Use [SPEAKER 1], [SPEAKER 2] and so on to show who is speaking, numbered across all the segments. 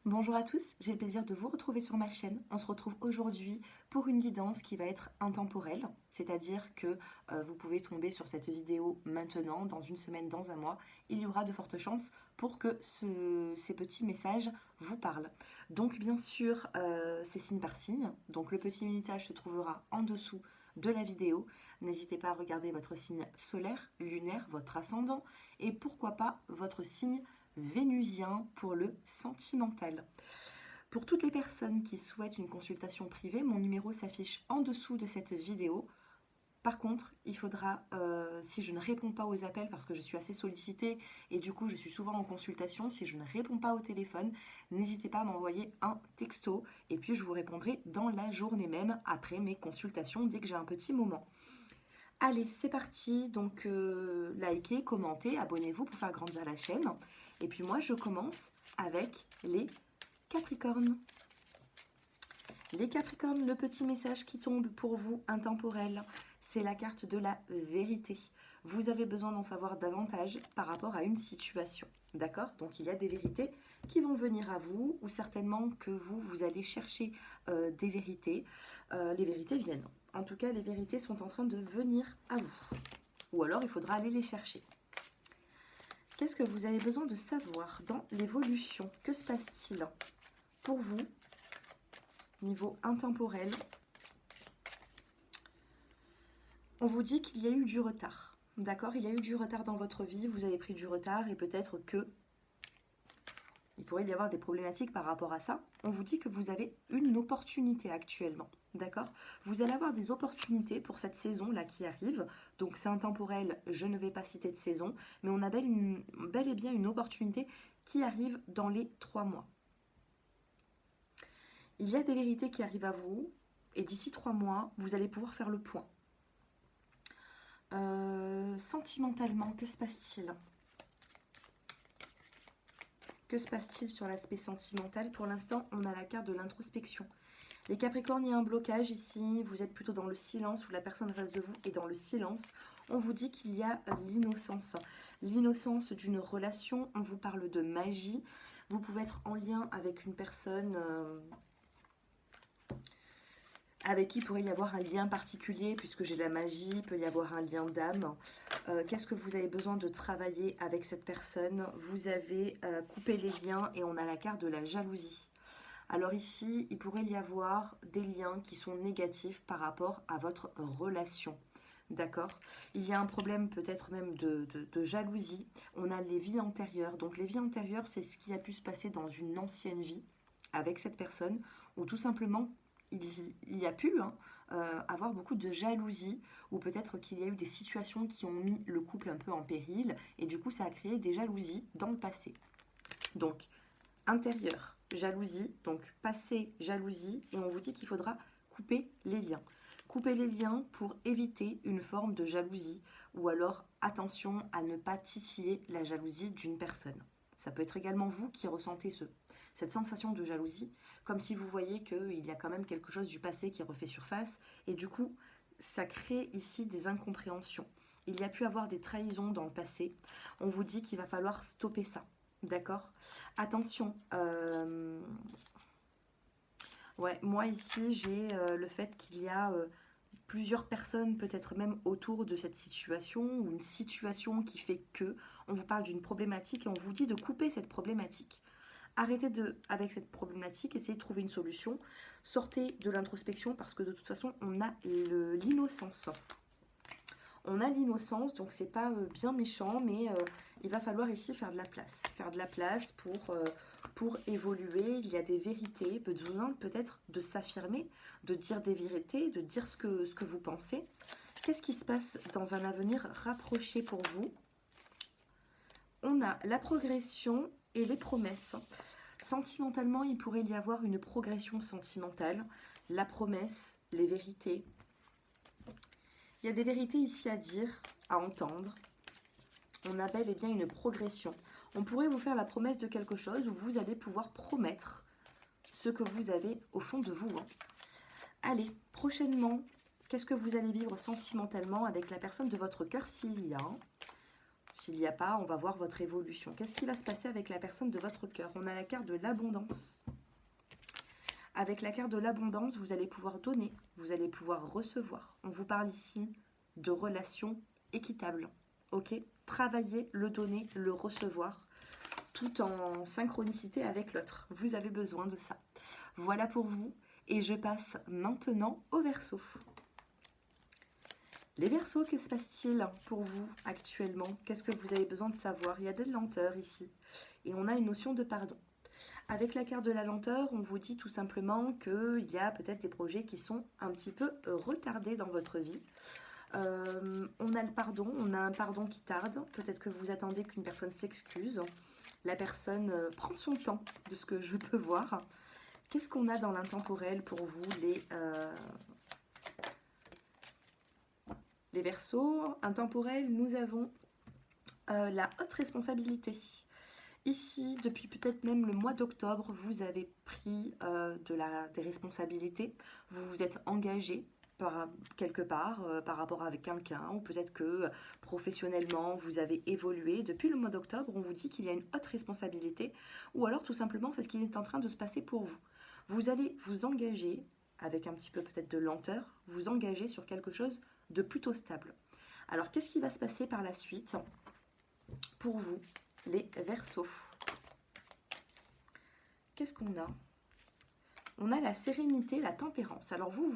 [SPEAKER 1] Bonjour à tous, j'ai le plaisir de vous retrouver sur ma chaîne. On se retrouve aujourd'hui pour une guidance qui va être intemporelle, c'est-à-dire que vous pouvez tomber sur cette vidéo maintenant, dans une semaine, dans un mois. Il y aura de fortes chances pour que ces petits messages vous parlent. Donc bien sûr, c'est signe par signe, donc le petit minutage se trouvera en dessous de la vidéo. N'hésitez pas à regarder votre signe solaire, lunaire, votre ascendant et pourquoi pas votre signe vénusien pour le sentimental. Pour toutes les personnes qui souhaitent une consultation privée, mon numéro s'affiche en dessous de cette vidéo. Par contre, il faudra, si je ne réponds pas aux appels parce que je suis assez sollicitée et du coup je suis souvent en consultation, si je ne réponds pas au téléphone, n'hésitez pas à m'envoyer un texto et puis je vous répondrai dans la journée même après mes consultations dès que j'ai un petit moment. Allez, c'est parti, donc likez, commentez, abonnez-vous pour faire grandir la chaîne. Et puis moi, je commence avec les Capricornes. Les Capricornes, le petit message qui tombe pour vous, intemporel, c'est la carte de la vérité. Vous avez besoin d'en savoir davantage par rapport à une situation, d'accord? Donc il y a des vérités qui vont venir à vous, ou certainement que vous allez chercher des vérités. Les vérités viennent. En tout cas, les vérités sont en train de venir à vous. Ou alors, il faudra aller les chercher. Qu'est-ce que vous avez besoin de savoir dans l'évolution? Que se passe-t-il pour vous, niveau intemporel? On vous dit qu'il y a eu du retard. D'accord? Il y a eu du retard dans votre vie, vous avez pris du retard et peut-être que il pourrait y avoir des problématiques par rapport à ça. On vous dit que vous avez une opportunité actuellement. D'accord? Vous allez avoir des opportunités pour cette saison-là qui arrive. Donc c'est intemporel, je ne vais pas citer de saison, mais on a bel et bien une opportunité qui arrive dans les 3 mois. Il y a des vérités qui arrivent à vous, et d'ici 3 mois, vous allez pouvoir faire le point. Sentimentalement, que se passe-t-il? Que se passe-t-il sur l'aspect sentimental? Pour l'instant, on a la carte de l'introspection. Les Capricornes, il y a un blocage ici. Vous êtes plutôt dans le silence ou la personne reste de vous est dans le silence. On vous dit qu'il y a l'innocence. L'innocence d'une relation. On vous parle de magie. Vous pouvez être en lien avec une personne avec qui il pourrait y avoir un lien particulier, puisque j'ai la magie, il peut y avoir un lien d'âme. Qu'est-ce que vous avez besoin de travailler avec cette personne? Vous avez coupé les liens et on a la carte de la jalousie. Alors ici, il pourrait y avoir des liens qui sont négatifs par rapport à votre relation. D'accord? Il y a un problème peut-être même de jalousie. On a les vies antérieures. Donc les vies antérieures, c'est ce qui a pu se passer dans une ancienne vie avec cette personne, ou tout simplement il y a pu avoir beaucoup de jalousie, ou peut-être qu'il y a eu des situations qui ont mis le couple un peu en péril, et du coup ça a créé des jalousies dans le passé. Donc, intérieur, jalousie, donc passé, jalousie, et on vous dit qu'il faudra couper les liens. Couper les liens pour éviter une forme de jalousie, ou alors attention à ne pas titiller la jalousie d'une personne. Ça peut être également vous qui ressentez cette sensation de jalousie, comme si vous voyez qu'il y a quand même quelque chose du passé qui refait surface, et du coup, ça crée ici des incompréhensions. Il y a pu avoir des trahisons dans le passé. On vous dit qu'il va falloir stopper ça. D'accord? Attention. Ouais, moi ici, j'ai le fait qu'il y a plusieurs personnes, peut-être même autour de cette situation, ou une situation qui fait que on vous parle d'une problématique et on vous dit de couper cette problématique. Arrêtez avec cette problématique, essayez de trouver une solution. Sortez de l'introspection parce que de toute façon, on a l'innocence. On a l'innocence, donc c'est pas bien méchant, mais il va falloir ici faire de la place. Faire de la place pour évoluer. Il y a des vérités, besoin peut-être de s'affirmer, de dire des vérités, de dire ce que vous pensez. Qu'est-ce qui se passe dans un avenir rapproché pour vous? On a la progression et les promesses. Sentimentalement, il pourrait y avoir une progression sentimentale. La promesse, les vérités. Il y a des vérités ici à dire, à entendre. On a bel et bien une progression. On pourrait vous faire la promesse de quelque chose où vous allez pouvoir promettre ce que vous avez au fond de vous. Allez, prochainement, qu'est-ce que vous allez vivre sentimentalement avec la personne de votre cœur s'il y a? S'il n'y a pas, on va voir votre évolution. Qu'est-ce qui va se passer avec la personne de votre cœur? On a la carte de l'abondance. Avec la carte de l'abondance, vous allez pouvoir donner, vous allez pouvoir recevoir. On vous parle ici de relations équitables. Ok? Travailler, le donner, le recevoir, tout en synchronicité avec l'autre. Vous avez besoin de ça. Voilà pour vous. Et je passe maintenant au Verseau. Les Verseaux, que se passe-t-il pour vous actuellement? Qu'est-ce que vous avez besoin de savoir? Il y a de la lenteur ici. Et on a une notion de pardon. Avec la carte de la lenteur, on vous dit tout simplement qu'il y a peut-être des projets qui sont un petit peu retardés dans votre vie. On a le pardon, on a un pardon qui tarde. Peut-être que vous attendez qu'une personne s'excuse. La personne prend son temps, de ce que je peux voir. Qu'est-ce qu'on a dans l'intemporel pour vous, les Verseaux? Intemporel, nous avons la haute responsabilité. Ici, depuis peut-être même le mois d'octobre, vous avez pris des responsabilités. Vous vous êtes engagé quelque part par rapport avec quelqu'un, ou peut-être que professionnellement vous avez évolué. Depuis le mois d'octobre, on vous dit qu'il y a une haute responsabilité, ou alors tout simplement c'est ce qui est en train de se passer pour vous. Vous allez vous engager, avec un petit peu peut-être de lenteur, vous engager sur quelque chose de plutôt stable. Alors qu'est-ce qui va se passer par la suite pour vous, les Verseaux? Qu'est-ce qu'on a? On a la sérénité, la tempérance. Alors vous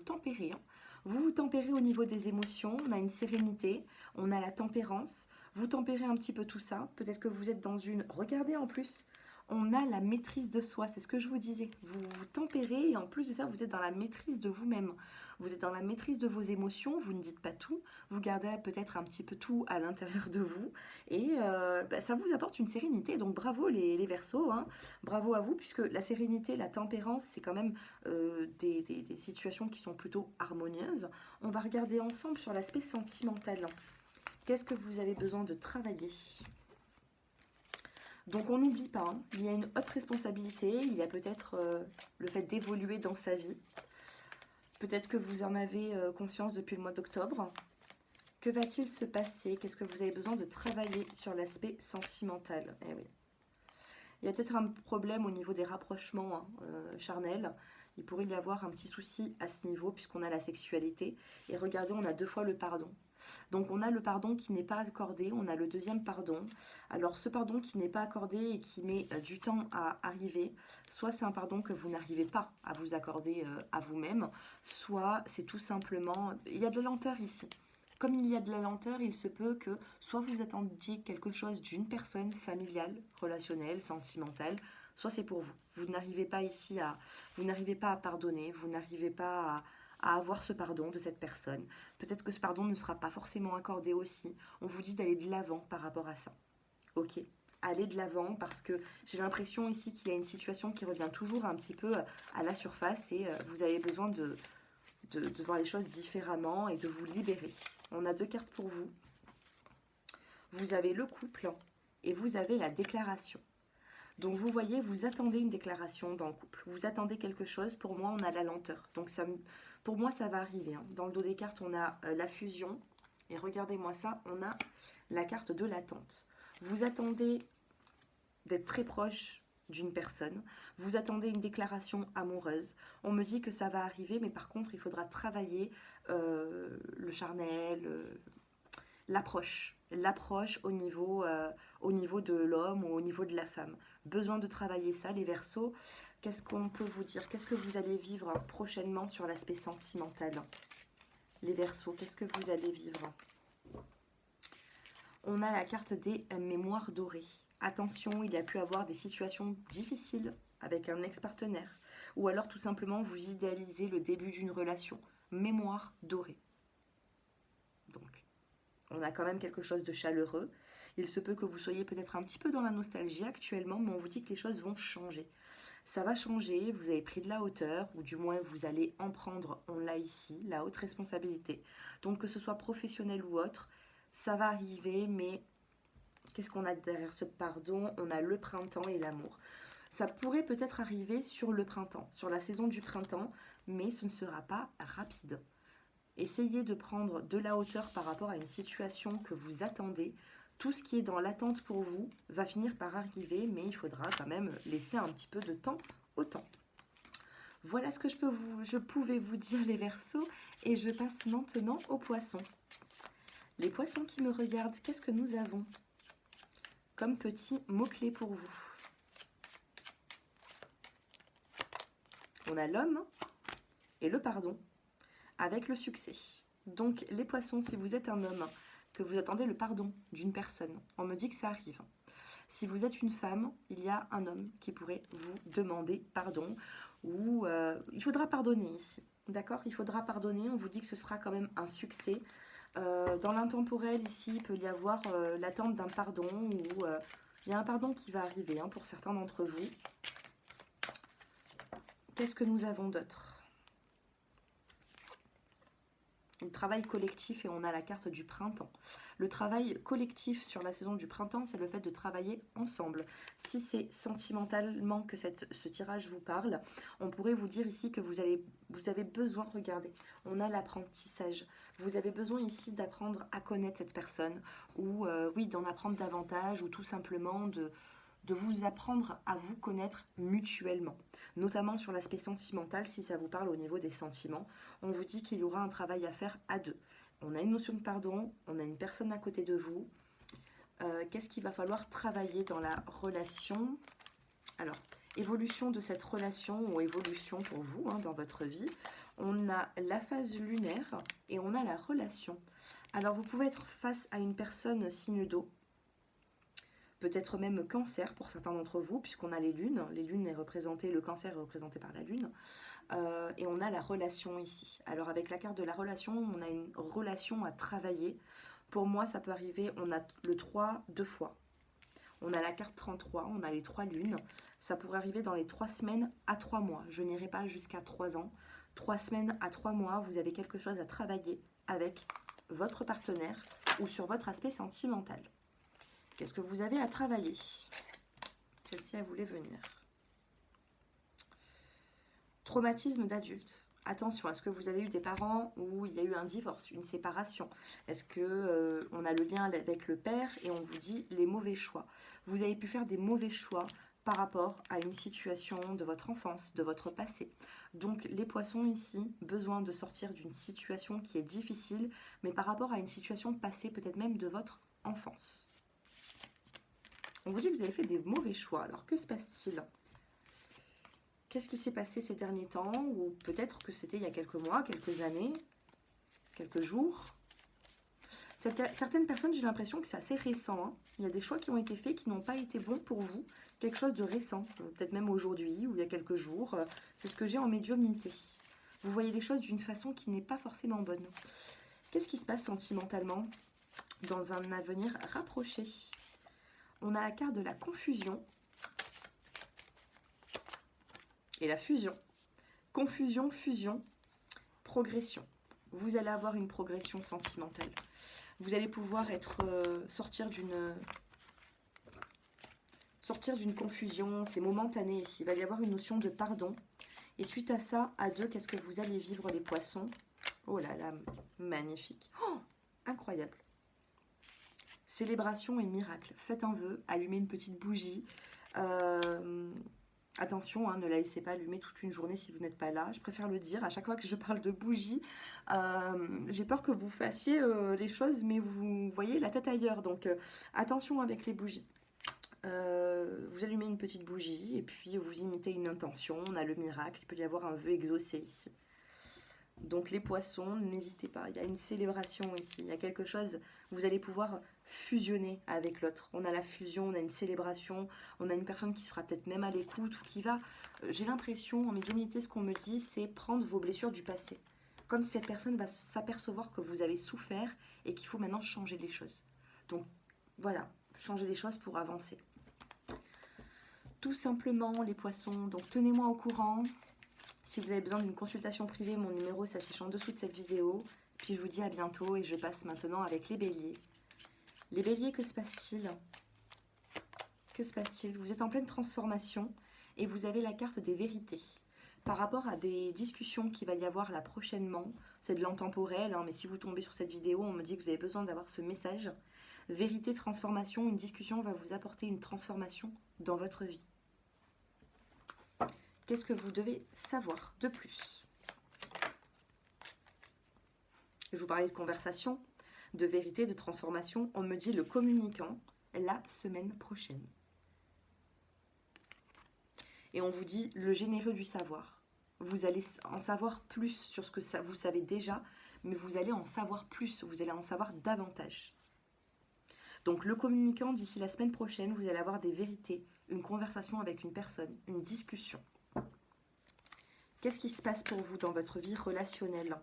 [SPEAKER 1] tempérez. Hein. Vous tempérez au niveau des émotions. On a une sérénité, on a la tempérance. Vous tempérez un petit peu tout ça. Peut-être que vous êtes dans une... Regardez en plus, on a la maîtrise de soi. C'est ce que je vous disais. Vous tempérez et en plus de ça, vous êtes dans la maîtrise de vous-même. Vous êtes dans la maîtrise de vos émotions. Vous ne dites pas tout. Vous gardez peut-être un petit peu tout à l'intérieur de vous. Et ça vous apporte une sérénité. Donc bravo les Verseaux. Hein. Bravo à vous, puisque la sérénité, la tempérance, c'est quand même des situations qui sont plutôt harmonieuses. On va regarder ensemble sur l'aspect sentimental. Qu'est-ce que vous avez besoin de travailler? Donc on n'oublie pas, hein, il y a une haute responsabilité, il y a peut-être le fait d'évoluer dans sa vie. Peut-être que vous en avez conscience depuis le mois d'octobre. Que va-t-il se passer? Qu'est-ce que vous avez besoin de travailler sur l'aspect sentimental? Eh oui. Il y a peut-être un problème au niveau des rapprochements charnels. Il pourrait y avoir un petit souci à ce niveau puisqu'on a la sexualité. Et regardez, on a 2 fois le pardon. Donc on a le pardon qui n'est pas accordé, on a le deuxième pardon. Alors ce pardon qui n'est pas accordé et qui met du temps à arriver, soit c'est un pardon que vous n'arrivez pas à vous accorder à vous-même, soit c'est tout simplement... Il y a de la lenteur ici. Comme il y a de la lenteur, il se peut que soit vous attendiez quelque chose d'une personne familiale, relationnelle, sentimentale, soit c'est pour vous. Vous n'arrivez pas ici à... Vous n'arrivez pas à pardonner, vous n'arrivez pas à avoir ce pardon de cette personne. Peut-être que ce pardon ne sera pas forcément accordé aussi. On vous dit d'aller de l'avant par rapport à ça. Ok, allez de l'avant parce que j'ai l'impression ici qu'il y a une situation qui revient toujours un petit peu à la surface et vous avez besoin de voir les choses différemment et de vous libérer. On a 2 cartes pour vous. Vous avez le couple et vous avez la déclaration. Donc vous voyez, vous attendez une déclaration dans le couple. Vous attendez quelque chose. Pour moi, on a la lenteur. Donc pour moi, ça va arriver. Hein. Dans le dos des cartes, on a la fusion. Et regardez-moi ça, on a la carte de l'attente. Vous attendez d'être très proche d'une personne. Vous attendez une déclaration amoureuse. On me dit que ça va arriver, mais par contre, il faudra travailler le charnel, l'approche au niveau de l'homme ou au niveau de la femme. Besoin de travailler ça, les Verseaux. Qu'est-ce qu'on peut vous dire? Qu'est-ce que vous allez vivre prochainement sur l'aspect sentimental? Les Verseaux, qu'est-ce que vous allez vivre? On a la carte des mémoires dorées. Attention, il y a pu avoir des situations difficiles avec un ex-partenaire. Ou alors tout simplement vous idéalisez le début d'une relation. Mémoire dorée. Donc, on a quand même quelque chose de chaleureux. Il se peut que vous soyez peut-être un petit peu dans la nostalgie actuellement, mais on vous dit que les choses vont changer. Ça va changer, vous avez pris de la hauteur, ou du moins vous allez en prendre, on l'a ici, la haute responsabilité. Donc que ce soit professionnel ou autre, ça va arriver, mais qu'est-ce qu'on a derrière ce pardon? On a le printemps et l'amour. Ça pourrait peut-être arriver sur le printemps, sur la saison du printemps, mais ce ne sera pas rapide. Essayez de prendre de la hauteur par rapport à une situation que vous attendez. Tout ce qui est dans l'attente pour vous va finir par arriver, mais il faudra quand même laisser un petit peu de temps au temps. Voilà ce que je pouvais vous dire les Verseaux, et je passe maintenant aux Poissons. Les Poissons qui me regardent, qu'est-ce que nous avons comme petit mot-clé pour vous? On a l'homme et le pardon avec le succès. Donc les Poissons, si vous êtes un homme, que vous attendez le pardon d'une personne, on me dit que ça arrive. Si vous êtes une femme, il y a un homme qui pourrait vous demander pardon, ou il faudra pardonner ici, d'accord? Il faudra pardonner, on vous dit que ce sera quand même un succès. Dans l'intemporel ici, il peut y avoir l'attente d'un pardon, ou il y a un pardon qui va arriver hein, pour certains d'entre vous. Qu'est-ce que nous avons d'autre? Le travail collectif, et on a la carte du printemps. Le travail collectif sur la saison du printemps, c'est le fait de travailler ensemble. Si c'est sentimentalement que ce tirage vous parle, on pourrait vous dire ici que vous avez besoin, regardez, on a l'apprentissage. Vous avez besoin ici d'apprendre à connaître cette personne, ou oui, d'en apprendre davantage, ou tout simplement de vous apprendre à vous connaître mutuellement, notamment sur l'aspect sentimental. Si ça vous parle au niveau des sentiments, on vous dit qu'il y aura un travail à faire à deux. On a une notion de pardon, on a une personne à côté de vous. Qu'est-ce qu'il va falloir travailler dans la relation? Alors, évolution de cette relation, ou évolution pour vous hein, dans votre vie. On a la phase lunaire et on a la relation. Alors, vous pouvez être face à une personne signe d'eau, peut-être même cancer pour certains d'entre vous, puisqu'on a les lunes. Les lunes est représentée, le cancer est représenté par la lune. Et on a la relation ici. Alors avec la carte de la relation, on a une relation à travailler. Pour moi, ça peut arriver, on a le 3 deux fois. On a la carte 33, on a les 3 lunes. Ça pourrait arriver dans les 3 semaines à 3 mois. Je n'irai pas jusqu'à 3 ans. 3 semaines à 3 mois, vous avez quelque chose à travailler avec votre partenaire ou sur votre aspect sentimental. Qu'est-ce que vous avez à travailler? Celle-ci, elle voulait venir. Traumatisme d'adulte. Attention, est-ce que vous avez eu des parents où il y a eu un divorce, une séparation? Est-ce que on a le lien avec le père et on vous dit les mauvais choix? Vous avez pu faire des mauvais choix par rapport à une situation de votre enfance, de votre passé. Donc les Poissons ici, besoin de sortir d'une situation qui est difficile, mais par rapport à une situation passée, peut-être même de votre enfance. On vous dit que vous avez fait des mauvais choix. Alors que se passe-t-il? Qu'est-ce qui s'est passé ces derniers temps? Ou peut-être que c'était il y a quelques mois, quelques années, quelques jours. Certaines personnes, j'ai l'impression que c'est assez récent. Hein. Il y a des choix qui ont été faits qui n'ont pas été bons pour vous. Quelque chose de récent, peut-être même aujourd'hui ou il y a quelques jours. C'est ce que j'ai en médiumnité. Vous voyez les choses d'une façon qui n'est pas forcément bonne. Qu'est-ce qui se passe sentimentalement dans un avenir rapproché? On a la carte de la confusion et la fusion. Confusion, fusion, progression. Vous allez avoir une progression sentimentale. Vous allez pouvoir sortir d'une confusion. C'est momentané ici. Il va y avoir une notion de pardon. Et suite à ça, à deux, qu'est-ce que vous allez vivre les Poissons? Oh là là, magnifique. Oh, incroyable. Célébration et miracle. Faites un vœu, allumez une petite bougie. Attention, hein, ne la laissez pas allumer toute une journée si vous n'êtes pas là. Je préfère le dire. À chaque fois que je parle de bougie, j'ai peur que vous fassiez les choses, mais vous voyez la tête ailleurs. Donc, attention avec les bougies. Vous allumez une petite bougie et puis vous imitez une intention. On a le miracle. Il peut y avoir un vœu exaucé ici. Donc, les Poissons, n'hésitez pas. Il y a une célébration ici. Il y a quelque chose. Vous allez pouvoir fusionner avec l'autre. On a la fusion, on a une célébration, on a une personne qui sera peut-être même à l'écoute ou qui va... J'ai l'impression, en médiumnité, ce qu'on me dit, c'est prendre vos blessures du passé. Comme si cette personne va s'apercevoir que vous avez souffert et qu'il faut maintenant changer les choses. Donc, voilà, changer les choses pour avancer. Tout simplement, les Poissons, donc tenez-moi au courant. Si vous avez besoin d'une consultation privée, mon numéro s'affiche en dessous de cette vidéo. Puis je vous dis à bientôt et je passe maintenant avec les Béliers. Les Béliers, que se passe-t-il? Que se passe-t-il? Vous êtes en pleine transformation et vous avez la carte des vérités. Par rapport à des discussions qu'il va y avoir là prochainement, c'est de l'intemporel, hein, mais si vous tombez sur cette vidéo, on me dit que vous avez besoin d'avoir ce message. Vérité, transformation, une discussion va vous apporter une transformation dans votre vie. Qu'est-ce que vous devez savoir de plus? Je vous parlais de conversation, de vérité, de transformation. On me dit le communicant la semaine prochaine. Et on vous dit le généreux du savoir. Vous allez en savoir plus sur ce que vous savez déjà, mais vous allez en savoir plus, vous allez en savoir davantage. Donc le communicant, d'ici la semaine prochaine, vous allez avoir des vérités, une conversation avec une personne, une discussion. Qu'est-ce qui se passe pour vous dans votre vie relationnelle?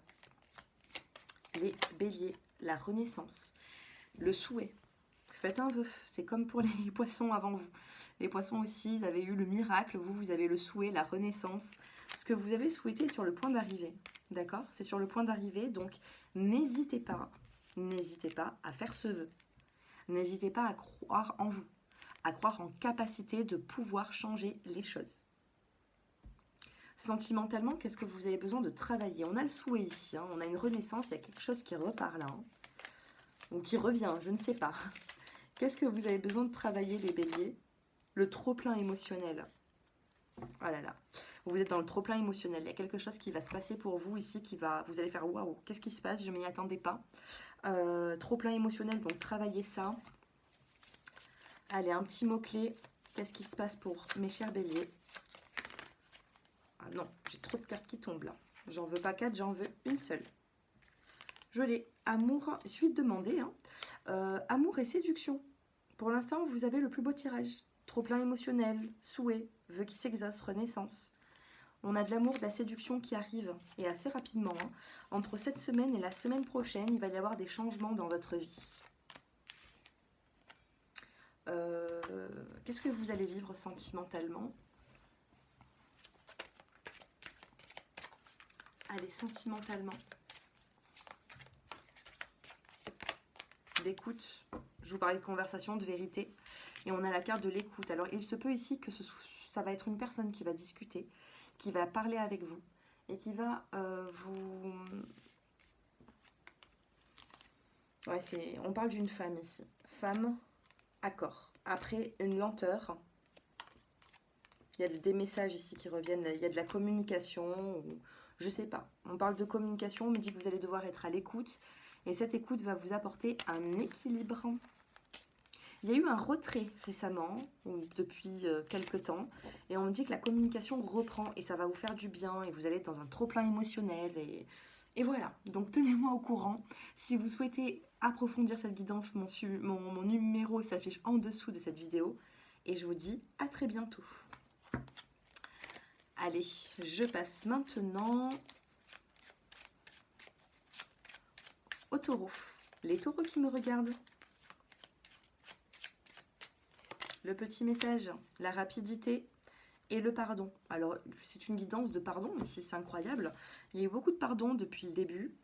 [SPEAKER 1] Les béliers, la renaissance, le souhait. Faites un vœu, c'est comme pour les poissons avant vous. Les poissons aussi, ils avaient eu le miracle, vous avez le souhait, la renaissance. Ce que vous avez souhaité est sur le point d'arriver, d'accord? C'est sur le point d'arriver, donc n'hésitez pas à faire ce vœu. N'hésitez pas à croire en vous, à croire en capacité de pouvoir changer les choses. Sentimentalement, qu'est-ce que vous avez besoin de travailler? On a le souhait ici, hein, on a une renaissance, il y a quelque chose qui repart là, hein, ou qui revient, je ne sais pas. Qu'est-ce que vous avez besoin de travailler, les béliers? Le trop-plein émotionnel. Oh là là, vous êtes dans le trop-plein émotionnel. Il y a quelque chose qui va se passer pour vous ici, vous allez faire waouh, qu'est-ce qui se passe? Je ne m'y attendais pas. Trop-plein émotionnel, donc travaillez ça. Allez, un petit mot-clé. Qu'est-ce qui se passe pour mes chers béliers? Ah non, j'ai trop de cartes qui tombent là. J'en veux pas 4, j'en veux une seule. Je l'ai. Amour, il suffit de demander. Hein. Amour et séduction. Pour l'instant, vous avez le plus beau tirage. Trop-plein émotionnel, souhait, vœu qui s'exauce, renaissance. On a de l'amour, de la séduction qui arrive, et assez rapidement. Hein. Entre cette semaine et la semaine prochaine, il va y avoir des changements dans votre vie. Qu'est-ce que vous allez vivre sentimentalement? Allez, sentimentalement. L'écoute. Je vous parlais de conversation, de vérité. Et on a la carte de l'écoute. Alors, il se peut ici que ça va être une personne qui va discuter, qui va parler avec vous et qui va vous... Ouais, on parle d'une femme ici. Femme, accord. Après, une lenteur. Il y a des messages ici qui reviennent. Il y a de la communication. Ou, je sais pas. On parle de communication. On me dit que vous allez devoir être à l'écoute. Et cette écoute va vous apporter un équilibre. Il y a eu un retrait récemment, depuis quelques temps, et on me dit que la communication reprend et ça va vous faire du bien et vous allez être dans un trop-plein émotionnel. Et voilà, donc tenez-moi au courant. Si vous souhaitez approfondir cette guidance, mon numéro s'affiche en dessous de cette vidéo. Et je vous dis à très bientôt. Allez, je passe maintenant aux taureaux. Les taureaux qui me regardent. Le petit message, la rapidité et le pardon. Alors, c'est une guidance de pardon, ici c'est incroyable. Il y a eu beaucoup de pardon depuis le début.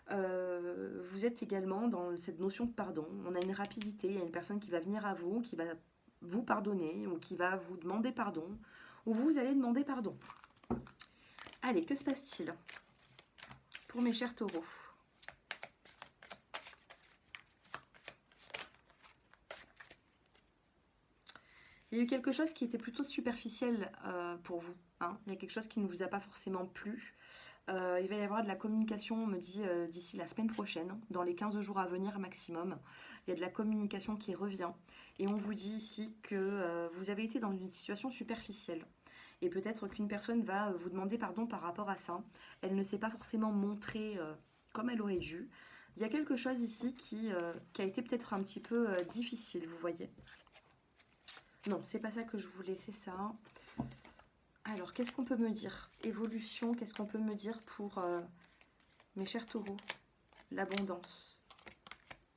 [SPEAKER 1] Vous êtes également dans cette notion de pardon. On a une rapidité, il y a une personne qui va venir à vous, qui va vous pardonner ou qui va vous demander pardon, ou vous allez demander pardon. Allez, que se passe-t-il pour mes chers taureaux? Il y a eu quelque chose qui était plutôt superficiel pour vous. Hein. Il y a quelque chose qui ne vous a pas forcément plu. Il va y avoir de la communication, on me dit, d'ici la semaine prochaine, dans les 15 jours à venir maximum. Il y a de la communication qui revient. Et on vous dit ici que vous avez été dans une situation superficielle. Et peut-être qu'une personne va vous demander pardon par rapport à ça. Elle ne s'est pas forcément montrée comme elle aurait dû. Il y a quelque chose ici qui a été peut-être un petit peu difficile, vous voyez. Non, c'est pas ça que je voulais, c'est ça. Alors, qu'est-ce qu'on peut me dire? Évolution, qu'est-ce qu'on peut me dire pour mes chers taureaux? L'abondance,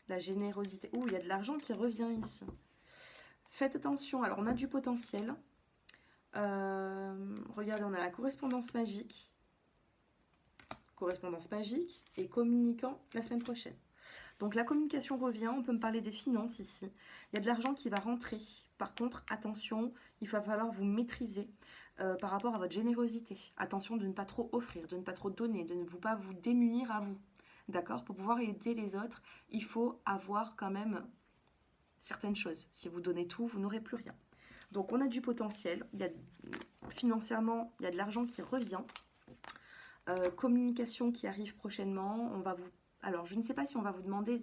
[SPEAKER 1] la générosité. Ouh, il y a de l'argent qui revient ici. Faites attention, alors on a du potentiel. Regardez, on a la correspondance magique. Correspondance magique et communicant la semaine prochaine. Donc la communication revient, on peut me parler des finances ici. Il y a de l'argent qui va rentrer. Par contre, attention, il va falloir vous maîtriser par rapport à votre générosité. Attention de ne pas trop offrir, de ne pas trop donner, de ne pas vous démunir à vous. D'accord? Pour pouvoir aider les autres, il faut avoir quand même certaines choses. Si vous donnez tout, vous n'aurez plus rien. Donc on a du potentiel, financièrement, il y a de l'argent qui revient. Communication qui arrive prochainement. Alors je ne sais pas si on va vous demander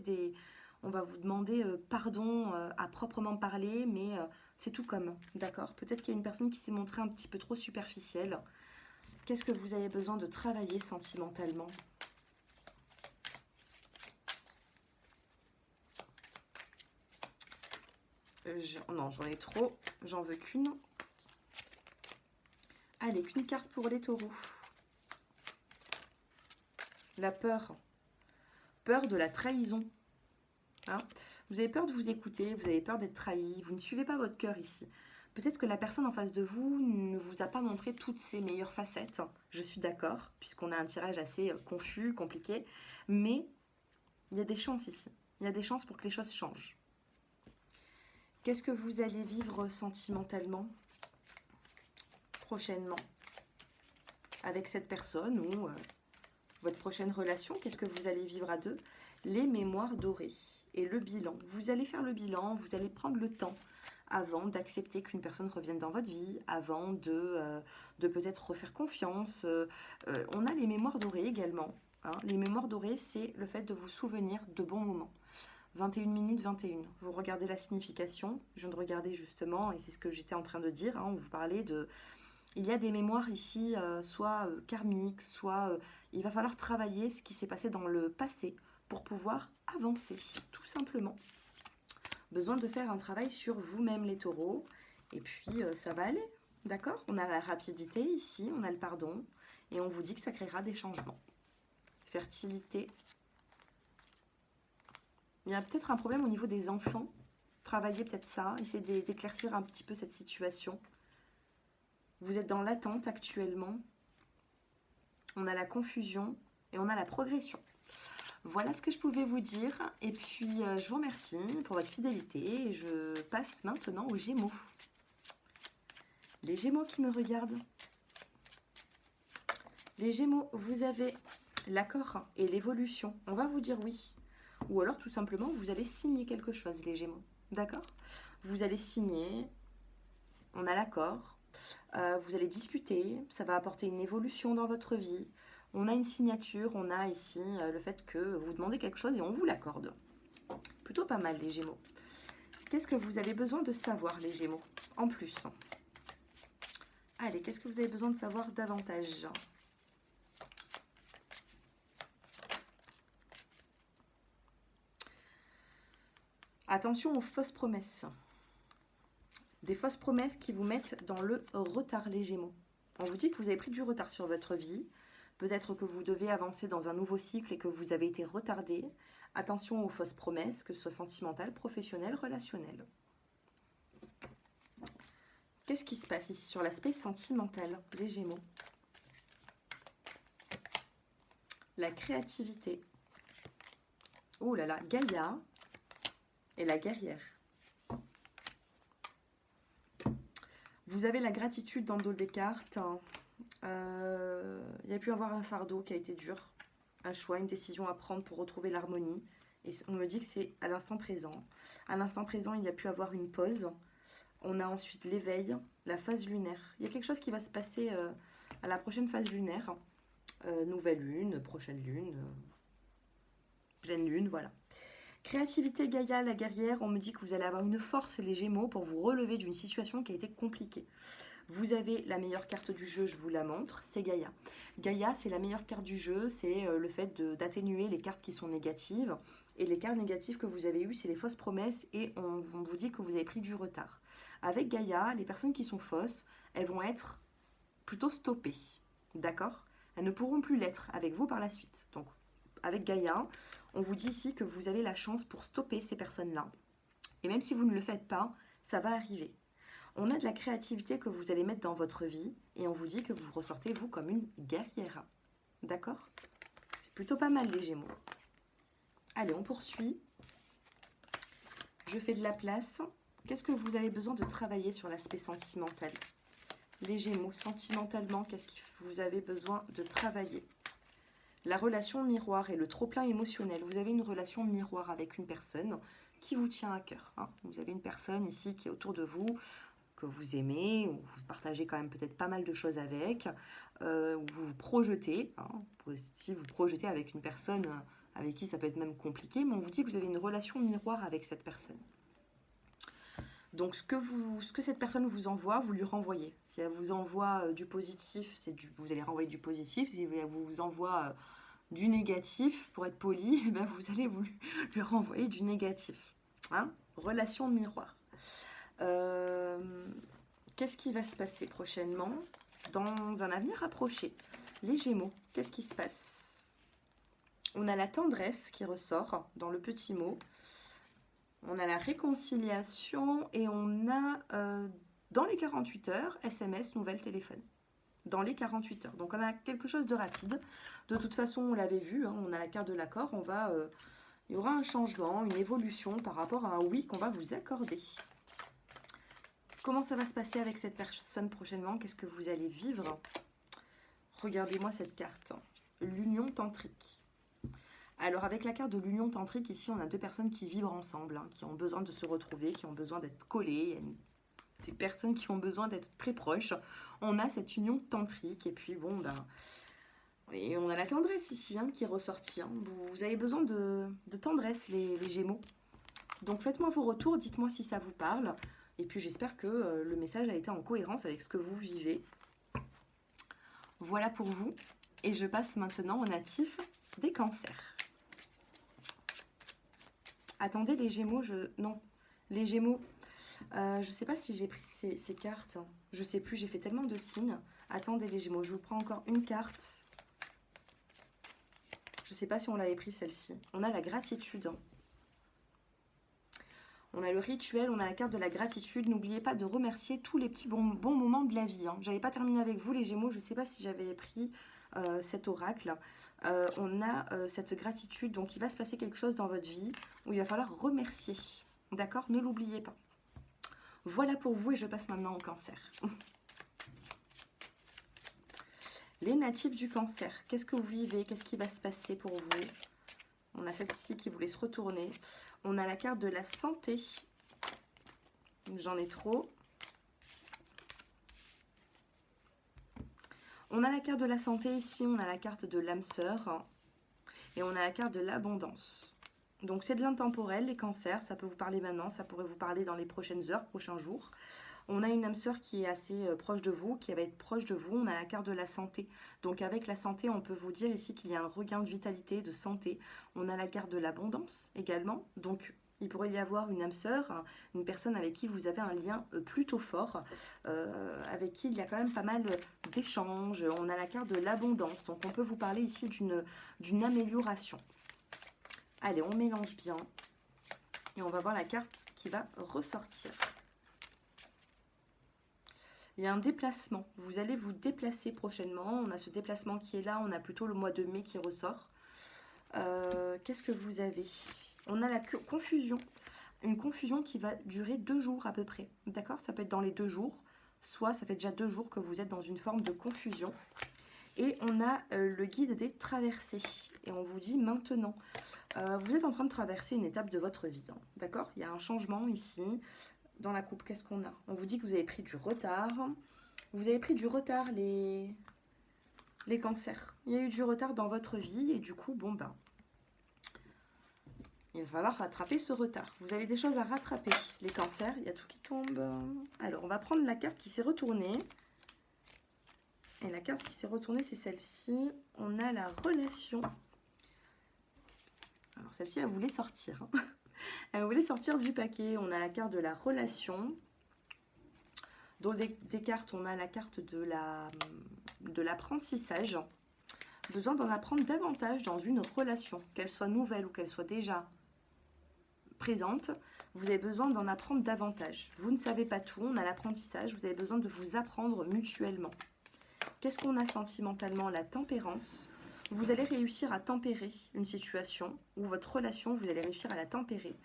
[SPEAKER 1] pardon à proprement parler, mais c'est tout comme, d'accord? Peut-être qu'il y a une personne qui s'est montrée un petit peu trop superficielle. Qu'est-ce que vous avez besoin de travailler sentimentalement? Non, j'en ai trop. J'en veux qu'une. Allez, qu'une carte pour les taureaux. La peur. Peur de la trahison. Hein? Vous avez peur de vous écouter, vous avez peur d'être trahi. Vous ne suivez pas votre cœur ici. Peut-être que la personne en face de vous ne vous a pas montré toutes ses meilleures facettes. Je suis d'accord, puisqu'on a un tirage assez confus, compliqué. Mais il y a des chances ici. Il y a des chances pour que les choses changent. Qu'est-ce que vous allez vivre sentimentalement prochainement avec cette personne ou votre prochaine relation? Qu'est-ce que vous allez vivre à deux? Les mémoires dorées et le bilan. Vous allez faire le bilan, vous allez prendre le temps avant d'accepter qu'une personne revienne dans votre vie, avant de peut-être refaire confiance. On a les mémoires dorées également. Hein. Les mémoires dorées, c'est le fait de vous souvenir de bons moments. 21 minutes 21. Vous regardez la signification. Je viens de regarder justement, et c'est ce que j'étais en train de dire. Hein, on vous parlait de... Il y a des mémoires ici, soit karmiques, soit... il va falloir travailler ce qui s'est passé dans le passé pour pouvoir avancer, tout simplement. Besoin de faire un travail sur vous-même, les taureaux. Et puis, ça va aller, d'accord? On a la rapidité ici, on a le pardon. Et on vous dit que ça créera des changements. Fertilité. Il y a peut-être un problème au niveau des enfants. Travaillez peut-être ça, essayez d'éclaircir un petit peu cette situation. Vous êtes dans l'attente actuellement. On a la confusion et on a la progression. Voilà ce que je pouvais vous dire. Et puis, je vous remercie pour votre fidélité. Et je passe maintenant aux Gémeaux. Les Gémeaux qui me regardent. Les Gémeaux, vous avez l'accord et l'évolution. On va vous dire oui. Ou alors, tout simplement, vous allez signer quelque chose, les Gémeaux. D'accord? Vous allez signer. On a l'accord. Vous allez discuter. Ça va apporter une évolution dans votre vie. On a une signature. On a ici le fait que vous demandez quelque chose et on vous l'accorde. Plutôt pas mal, les Gémeaux. Qu'est-ce que vous avez besoin de savoir, les Gémeaux, en plus? Allez, qu'est-ce que vous avez besoin de savoir davantage? Attention aux fausses promesses. Des fausses promesses qui vous mettent dans le retard, les Gémeaux. On vous dit que vous avez pris du retard sur votre vie. Peut-être que vous devez avancer dans un nouveau cycle et que vous avez été retardé. Attention aux fausses promesses, que ce soit sentimentales, professionnelles, relationnelles. Qu'est-ce qui se passe ici sur l'aspect sentimental, les Gémeaux? La créativité. Oh là là, Gaïa et la guerrière. Vous avez la gratitude dans le dos des cartes. Il y a pu avoir un fardeau qui a été dur. Un choix, une décision à prendre pour retrouver l'harmonie. Et on me dit que c'est à l'instant présent. À l'instant présent, il y a pu avoir une pause. On a ensuite l'éveil, la phase lunaire. Il y a quelque chose qui va se passer à la prochaine phase lunaire. Nouvelle lune, prochaine lune, pleine lune, voilà. Créativité, Gaïa, la guerrière. On me dit que vous allez avoir une force, les Gémeaux, pour vous relever d'une situation qui a été compliquée. Vous avez la meilleure carte du jeu, je vous la montre, c'est Gaïa. Gaïa, c'est la meilleure carte du jeu, c'est le fait d'atténuer les cartes qui sont négatives. Et les cartes négatives que vous avez eues, c'est les fausses promesses et on vous dit que vous avez pris du retard. Avec Gaïa, les personnes qui sont fausses, elles vont être plutôt stoppées, d'accord? Elles ne pourront plus l'être avec vous par la suite. Donc, avec Gaïa, on vous dit ici que vous avez la chance pour stopper ces personnes-là. Et même si vous ne le faites pas, ça va arriver. On a de la créativité que vous allez mettre dans votre vie et on vous dit que vous ressortez, vous, comme une guerrière. D'accord? C'est plutôt pas mal, les Gémeaux. Allez, on poursuit. Je fais de la place. Qu'est-ce que vous avez besoin de travailler sur l'aspect sentimental? Les Gémeaux, sentimentalement, qu'est-ce que vous avez besoin de travailler? La relation miroir et le trop-plein émotionnel. Vous avez une relation miroir avec une personne qui vous tient à cœur, hein. Vous avez une personne ici qui est autour de vous, que vous aimez, ou vous partagez quand même peut-être pas mal de choses avec, où vous vous projetez, hein. Vous pouvez aussi vous projeter avec une personne avec qui ça peut être même compliqué, mais on vous dit que vous avez une relation miroir avec cette personne. Donc, ce que cette personne vous envoie, vous lui renvoyez. Si elle vous envoie du positif, vous allez renvoyer du positif. Si elle vous envoie du négatif, pour être poli, eh ben vous allez lui renvoyer du négatif. Hein, relation miroir. Qu'est-ce qui va se passer prochainement dans un avenir rapproché? Les Gémeaux, qu'est-ce qui se passe? On a la tendresse qui ressort dans le petit mot. On a la réconciliation et on a, dans les 48 heures, SMS, nouvelle, téléphone. Dans les 48 heures. Donc, on a quelque chose de rapide. De toute façon, on l'avait vu, hein, on a la carte de l'accord. Il y aura un changement, une évolution par rapport à un oui qu'on va vous accorder. Comment ça va se passer avec cette personne prochainement? Qu'est-ce que vous allez vivre? Regardez-moi cette carte. L'union tantrique. Alors, avec la carte de l'union tantrique, ici, on a deux personnes qui vibrent ensemble, hein, qui ont besoin de se retrouver, qui ont besoin d'être collées. Il y a des personnes qui ont besoin d'être très proches. On a cette union tantrique. Et puis, bon, et on a la tendresse ici, hein, qui est ressortie. Hein. Vous avez besoin de tendresse, les Gémeaux. Donc, faites-moi vos retours. Dites-moi si ça vous parle. Et puis, j'espère que le message a été en cohérence avec ce que vous vivez. Voilà pour vous. Et je passe maintenant aux natifs des cancers. Attendez, les Gémeaux, non, les Gémeaux, je ne sais pas si j'ai pris ces cartes. Je ne sais plus, j'ai fait tellement de signes. Attendez, les Gémeaux, je vous prends encore une carte. Je ne sais pas si on l'avait pris, celle-ci. On a la gratitude. On a le rituel, on a la carte de la gratitude. N'oubliez pas de remercier tous les petits bons moments de la vie. Hein. Je n'avais pas terminé avec vous, les Gémeaux. Je ne sais pas si j'avais pris cet oracle. On a cette gratitude, donc il va se passer quelque chose dans votre vie où il va falloir remercier, d'accord? Ne l'oubliez pas. Voilà pour vous et je passe maintenant au cancer. Les natifs du cancer, qu'est-ce que vous vivez? Qu'est-ce qui va se passer pour vous? On a celle-ci qui voulait se retourner. On a la carte de la santé. J'en ai trop. On a la carte de la santé ici, on a la carte de l'âme sœur et on a la carte de l'abondance. Donc c'est de l'intemporel, les cancers, ça peut vous parler maintenant, ça pourrait vous parler dans les prochaines heures, prochains jours. On a une âme sœur qui est assez proche de vous, qui va être proche de vous. On a la carte de la santé. Donc avec la santé, on peut vous dire ici qu'il y a un regain de vitalité, de santé. On a la carte de l'abondance également. Donc il pourrait y avoir une âme sœur, une personne avec qui vous avez un lien plutôt fort, avec qui il y a quand même pas mal d'échanges. On a la carte de l'abondance, donc on peut vous parler ici d'une amélioration. Allez, on mélange bien et on va voir la carte qui va ressortir. Il y a un déplacement, vous allez vous déplacer prochainement. On a ce déplacement qui est là, on a plutôt le mois de mai qui ressort. Qu'est-ce que vous avez ? On a la confusion, une confusion qui va durer 2 jours à peu près, d'accord? Ça peut être dans les 2 jours, soit ça fait déjà 2 jours que vous êtes dans une forme de confusion. Et on a le guide des traversées, et on vous dit maintenant, vous êtes en train de traverser une étape de votre vie, hein, d'accord? Il y a un changement ici, dans la coupe, qu'est-ce qu'on a? On vous dit que vous avez pris du retard, les cancers. Il y a eu du retard dans votre vie, et du coup, bon ben, il va falloir rattraper ce retard. Vous avez des choses à rattraper. Les cancers, il y a tout qui tombe. Alors, on va prendre la carte qui s'est retournée. Et la carte qui s'est retournée, c'est celle-ci. On a la relation. Alors, celle-ci, elle voulait sortir. Hein. Elle voulait sortir du paquet. On a la carte de la relation. Dans des cartes, on a la carte de l'apprentissage. Besoin d'en apprendre davantage dans une relation, qu'elle soit nouvelle ou qu'elle soit déjà présente, vous avez besoin d'en apprendre davantage. Vous ne savez pas tout, on a l'apprentissage, vous avez besoin de vous apprendre mutuellement. Qu'est-ce qu'on a sentimentalement? La tempérance. Vous allez réussir à tempérer une situation ou votre relation, vous allez réussir à la tempérer.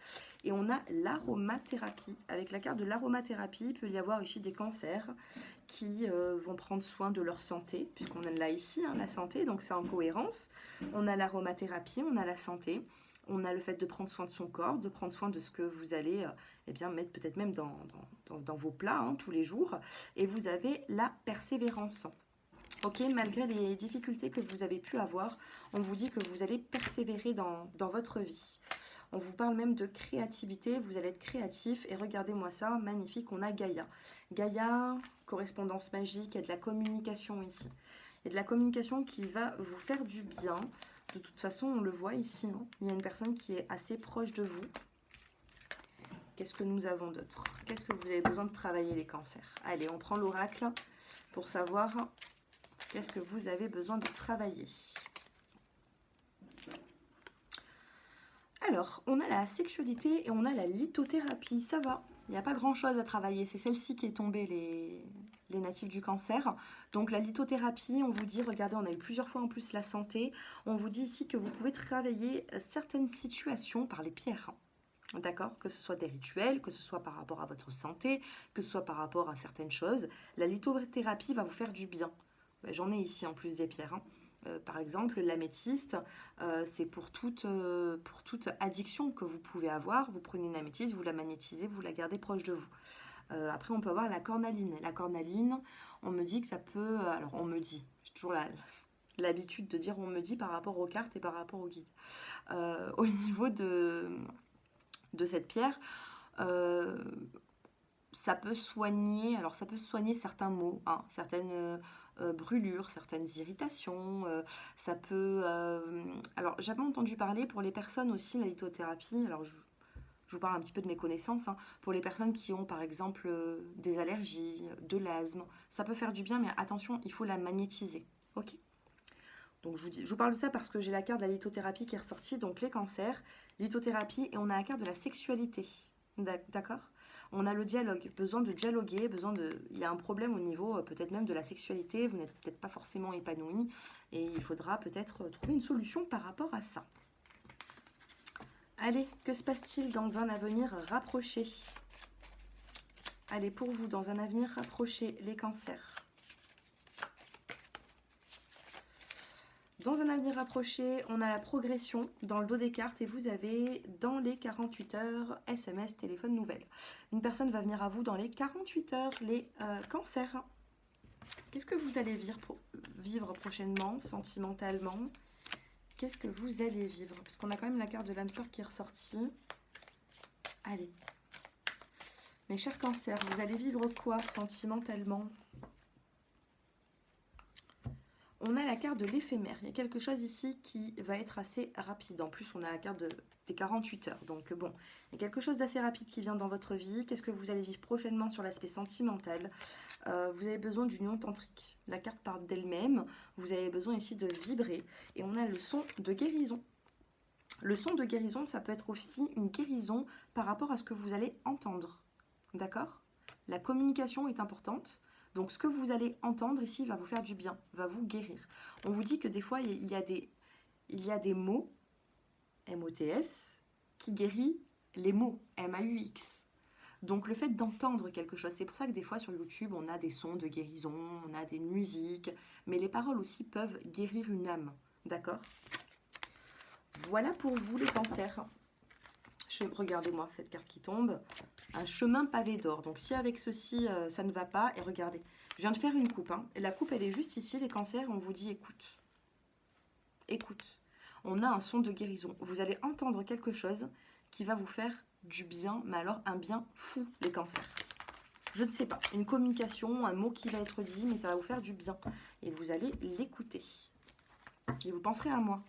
[SPEAKER 1] Et on a l'aromathérapie. Avec la carte de l'aromathérapie, il peut y avoir ici des cancers qui vont prendre soin de leur santé, puisqu'on a là ici, hein, la santé, donc c'est en cohérence. On a l'aromathérapie, on a la santé. On a le fait de prendre soin de son corps, de prendre soin de ce que vous allez eh bien, mettre peut-être même dans vos plats hein, tous les jours. Et vous avez la persévérance. Ok, malgré les difficultés que vous avez pu avoir, on vous dit que vous allez persévérer dans votre vie. On vous parle même de créativité, vous allez être créatif. Et regardez-moi ça, magnifique, on a Gaïa. Gaïa, correspondance magique, il y a de la communication ici. Il y a de la communication qui va vous faire du bien. De toute façon, on le voit ici, hein. Il y a une personne qui est assez proche de vous. Qu'est-ce que nous avons d'autre? Qu'est-ce que vous avez besoin de travailler les cancers? Allez, on prend l'oracle pour savoir qu'est-ce que vous avez besoin de travailler. Alors, on a la sexualité et on a la lithothérapie. Ça va, il n'y a pas grand-chose à travailler. C'est celle-ci qui est tombée, les natifs du cancer. Donc la lithothérapie, on vous dit, regardez, on a eu plusieurs fois en plus la santé. On vous dit ici que vous pouvez travailler certaines situations par les pierres. D'accord? Que ce soit des rituels, que ce soit par rapport à votre santé, que ce soit par rapport à certaines choses. La lithothérapie va vous faire du bien. J'en ai ici en plus des pierres. Hein. Par exemple, l'améthyste, c'est pour toute addiction que vous pouvez avoir. Vous prenez une améthyste, vous la magnétisez, vous la gardez proche de vous. Après, on peut avoir la cornaline. La cornaline, on me dit que ça peut... alors, on me dit, j'ai toujours l'habitude de dire on me dit par rapport aux cartes et par rapport au guide. Au niveau de cette pierre, ça peut soigner, alors ça peut soigner certains maux, hein, certaines brûlures, certaines irritations, ça peut... alors j'avais entendu parler pour les personnes aussi, la lithothérapie, alors je vous parle un petit peu de mes connaissances, hein, pour les personnes qui ont par exemple des allergies, de l'asthme, ça peut faire du bien, mais attention, il faut la magnétiser, ok? Donc je vous parle de ça parce que j'ai la carte de la lithothérapie qui est ressortie, donc les cancers, lithothérapie, et on a la carte de la sexualité, d'accord? On a le dialogue, besoin de dialoguer, il y a un problème au niveau peut-être même de la sexualité, vous n'êtes peut-être pas forcément épanoui, et il faudra peut-être trouver une solution par rapport à ça. Allez, que se passe-t-il dans un avenir rapproché? Allez, pour vous, dans un avenir rapproché, les cancers. Dans un avenir rapproché, on a la progression dans le dos des cartes et vous avez dans les 48 heures SMS, téléphone, nouvelle. Une personne va venir à vous dans les 48 heures, les cancers. Qu'est-ce que vous allez vivre prochainement, sentimentalement? Qu'est-ce que vous allez vivre? Parce qu'on a quand même la carte de l'âme sœur qui est ressortie. Allez. Mes chers cancers, vous allez vivre quoi sentimentalement? On a la carte de l'éphémère. Il y a quelque chose ici qui va être assez rapide. En plus, on a la carte des 48 heures. Donc bon, il y a quelque chose d'assez rapide qui vient dans votre vie. Qu'est-ce que vous allez vivre prochainement sur l'aspect sentimental? Vous avez besoin d'une union tantrique. La carte parle d'elle-même. Vous avez besoin ici de vibrer. Et on a le son de guérison. Le son de guérison, ça peut être aussi une guérison par rapport à ce que vous allez entendre. D'accord? La communication est importante. Donc, ce que vous allez entendre ici va vous faire du bien, va vous guérir. On vous dit que des fois, il y a des mots, M-O-T-S, qui guérit les mots, M-A-U-X. Donc, le fait d'entendre quelque chose, c'est pour ça que des fois, sur YouTube, on a des sons de guérison, on a des musiques, mais les paroles aussi peuvent guérir une âme, d'accord? Voilà pour vous, les cancers. Regardez-moi cette carte qui tombe. Un chemin pavé d'or. Donc si avec ceci, ça ne va pas, et regardez, je viens de faire une coupe. Hein, et la coupe, elle est juste ici, les cancers, on vous dit écoute. Écoute. On a un son de guérison. Vous allez entendre quelque chose qui va vous faire du bien, mais alors un bien fou, les cancers. Je ne sais pas, une communication, un mot qui va être dit, mais ça va vous faire du bien. Et vous allez l'écouter. Et vous penserez à moi.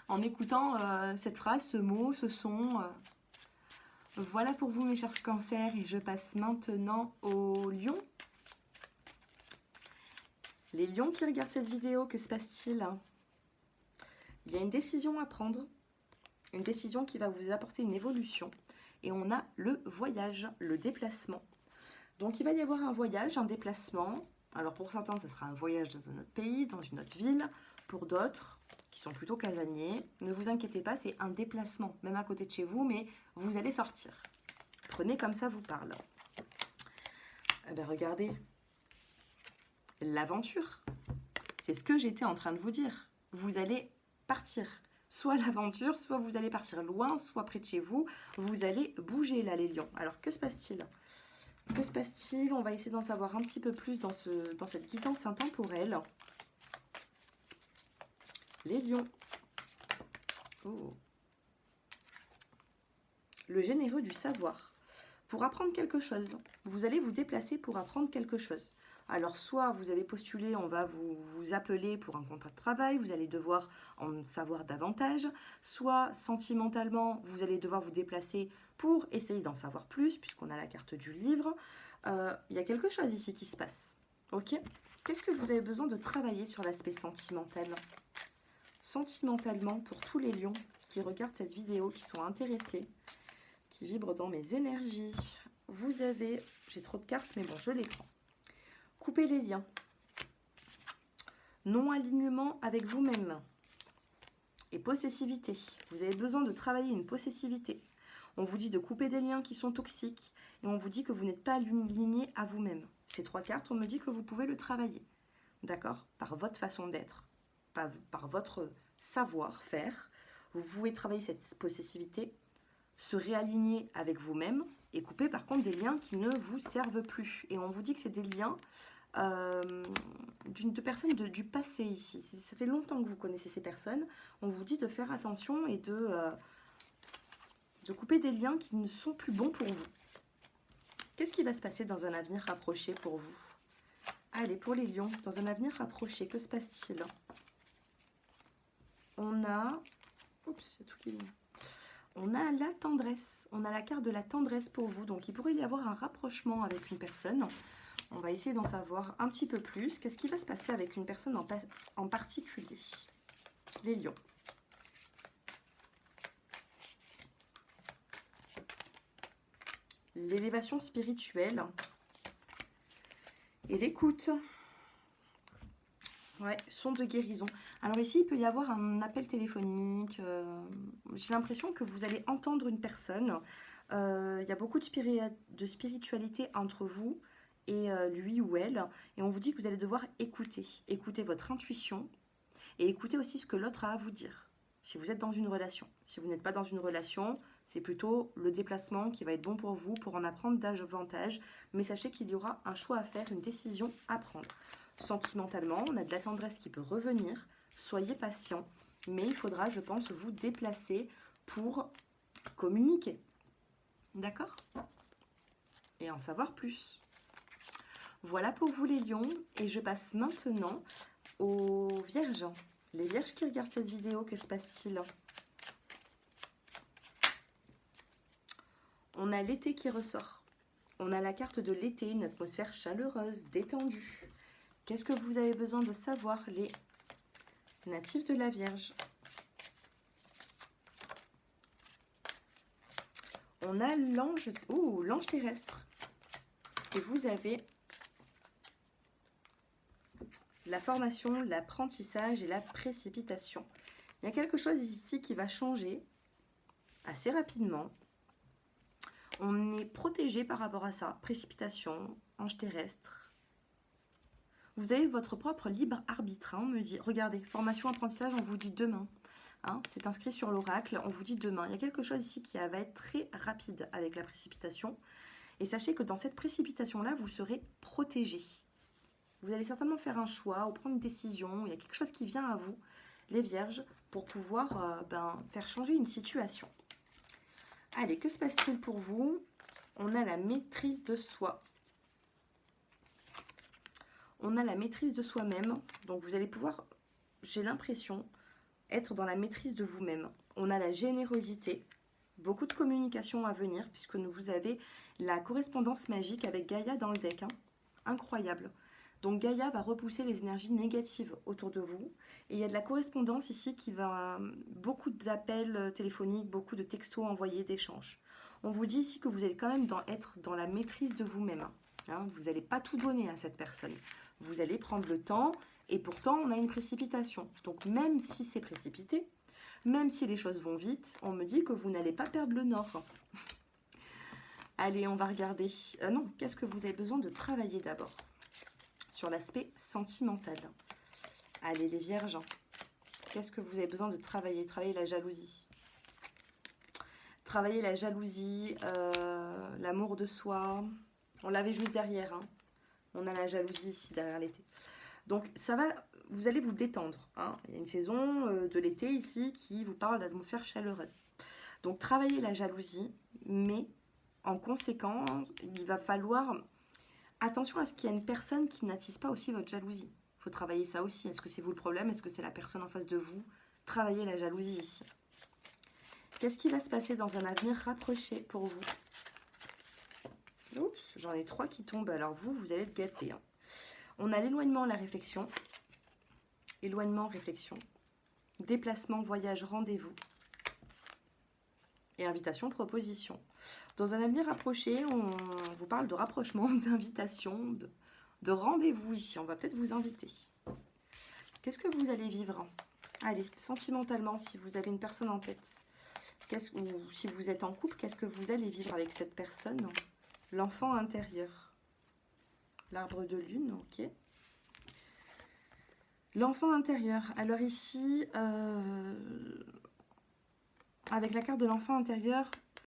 [SPEAKER 1] En écoutant cette phrase, ce mot, ce son... Voilà pour vous mes chers cancers et je passe maintenant aux lions. Les lions qui regardent cette vidéo, que se passe-t-il? Il y a une décision à prendre, une décision qui va vous apporter une évolution. Et on a le voyage, le déplacement. Donc il va y avoir un voyage, un déplacement. Alors pour certains, ce sera un voyage dans un autre pays, dans une autre ville. Pour d'autres, qui sont plutôt casaniers, ne vous inquiétez pas, c'est un déplacement, même à côté de chez vous, mais vous allez sortir. Prenez comme ça vous parle. Eh bien, regardez, l'aventure, c'est ce que j'étais en train de vous dire. Vous allez partir, soit l'aventure, soit vous allez partir loin, soit près de chez vous. Vous allez bouger là, les lions. Alors, que se passe-t-il? Que se passe-t-il? On va essayer d'en savoir un petit peu plus dans cette guidance intemporelle. Les lions. Oh. Le généreux du savoir. Pour apprendre quelque chose, vous allez vous déplacer pour apprendre quelque chose. Alors, soit vous avez postulé, on va vous appeler pour un contrat de travail, vous allez devoir en savoir davantage. Soit, sentimentalement, vous allez devoir vous déplacer pour essayer d'en savoir plus, puisqu'on a la carte du livre. Il y a quelque chose ici qui se passe. Ok? Qu'est-ce que vous avez besoin de travailler sur l'aspect sentimental? Sentimentalement, pour tous les lions qui regardent cette vidéo, qui sont intéressés, qui vibrent dans mes énergies, vous avez... J'ai trop de cartes, mais bon, je les prends. Couper les liens. Non-alignement avec vous-même. Et possessivité. Vous avez besoin de travailler une possessivité. On vous dit de couper des liens qui sont toxiques. Et on vous dit que vous n'êtes pas aligné à vous-même. Ces 3 cartes, on me dit que vous pouvez le travailler. D'accord? Par votre façon d'être. Par votre savoir-faire. Vous pouvez travailler cette possessivité, se réaligner avec vous-même et couper par contre des liens qui ne vous servent plus. Et on vous dit que c'est des liens de personnes du passé ici. Ça fait longtemps que vous connaissez ces personnes. On vous dit de faire attention et de couper des liens qui ne sont plus bons pour vous. Qu'est-ce qui va se passer dans un avenir rapproché pour vous? Allez, pour les lions, dans un avenir rapproché, que se passe-t-il? On a... Oups, c'est tout qui... On a la tendresse. On a la carte de la tendresse pour vous. Donc, il pourrait y avoir un rapprochement avec une personne. On va essayer d'en savoir un petit peu plus. Qu'est-ce qui va se passer avec une personne en particulier? Les lions. L'élévation spirituelle. Et l'écoute. Ouais, son de guérison. Alors ici, il peut y avoir un appel téléphonique. J'ai l'impression que vous allez entendre une personne. Il y a beaucoup de spiritualité entre vous et lui ou elle. Et on vous dit que vous allez devoir écouter. Écouter votre intuition et écouter aussi ce que l'autre a à vous dire. Si vous êtes dans une relation. Si vous n'êtes pas dans une relation, c'est plutôt le déplacement qui va être bon pour vous pour en apprendre davantage. Mais sachez qu'il y aura un choix à faire, une décision à prendre. Sentimentalement, on a de la tendresse qui peut revenir. Soyez patient, mais il faudra, je pense, vous déplacer pour communiquer. D'accord? Et en savoir plus. Voilà pour vous les lions. Et je passe maintenant aux vierges. Les vierges qui regardent cette vidéo, que se passe-t-il? On a l'été qui ressort. On a la carte de l'été, une atmosphère chaleureuse, détendue. Qu'est-ce que vous avez besoin de savoir, les natifs de la Vierge? On a l'ange terrestre. Et vous avez la formation, l'apprentissage et la précipitation. Il y a quelque chose ici qui va changer assez rapidement. On est protégé par rapport à ça. Précipitation, ange terrestre. Vous avez votre propre libre arbitre. Hein, on me dit, regardez, formation, apprentissage, on vous dit demain. Hein, c'est inscrit sur l'oracle, on vous dit demain. Il y a quelque chose ici qui va être très rapide avec la précipitation. Et sachez que dans cette précipitation-là, vous serez protégé. Vous allez certainement faire un choix ou prendre une décision. Il y a quelque chose qui vient à vous, les vierges, pour pouvoir faire changer une situation. Allez, que se passe-t-il pour vous? On a la maîtrise de soi. On a la maîtrise de soi-même. Donc, vous allez pouvoir, j'ai l'impression, être dans la maîtrise de vous-même. On a la générosité. Beaucoup de communication à venir, puisque vous avez la correspondance magique avec Gaïa dans le deck. Hein. Incroyable. Donc, Gaïa va repousser les énergies négatives autour de vous. Et il y a de la correspondance ici qui va... Beaucoup d'appels téléphoniques, beaucoup de textos envoyés, d'échanges. On vous dit ici que vous allez quand même être dans la maîtrise de vous-même. Hein. Vous n'allez pas tout donner à cette personne. Vous allez prendre le temps et pourtant on a une précipitation. Donc même si c'est précipité, même si les choses vont vite, on me dit que vous n'allez pas perdre le nord. Allez, on va regarder. Non, qu'est-ce que vous avez besoin de travailler d'abord? Sur l'aspect sentimental. Allez les vierges, Qu'est-ce que vous avez besoin de travailler? Travailler la jalousie. Travailler la jalousie, l'amour de soi. On l'avait juste derrière, hein. On a la jalousie ici derrière l'été. Donc ça va, vous allez vous détendre, hein. Il y a une saison de l'été ici qui vous parle d'atmosphère chaleureuse. Donc travaillez la jalousie, mais en conséquence, il va falloir attention à ce qu'il y a une personne qui n'attise pas aussi votre jalousie. Il faut travailler ça aussi. Est-ce que c'est vous le problème? Est-ce que c'est la personne en face de vous? Travaillez la jalousie ici. Qu'est-ce qui va se passer dans un avenir rapproché pour vous? Oups, j'en ai 3 qui tombent. Alors vous allez être gâtés, hein. On a l'éloignement, la réflexion. Éloignement, réflexion. Déplacement, voyage, rendez-vous. Et invitation, proposition. Dans un avenir rapproché, on vous parle de rapprochement, d'invitation, de rendez-vous ici. On va peut-être vous inviter. Qu'est-ce que vous allez vivre? Allez, sentimentalement, si vous avez une personne en tête. Ou si vous êtes en couple, qu'est-ce que vous allez vivre avec cette personne? L'enfant intérieur. L'arbre de lune, ok. L'enfant intérieur. Alors ici, avec la carte de l'enfant intérieur,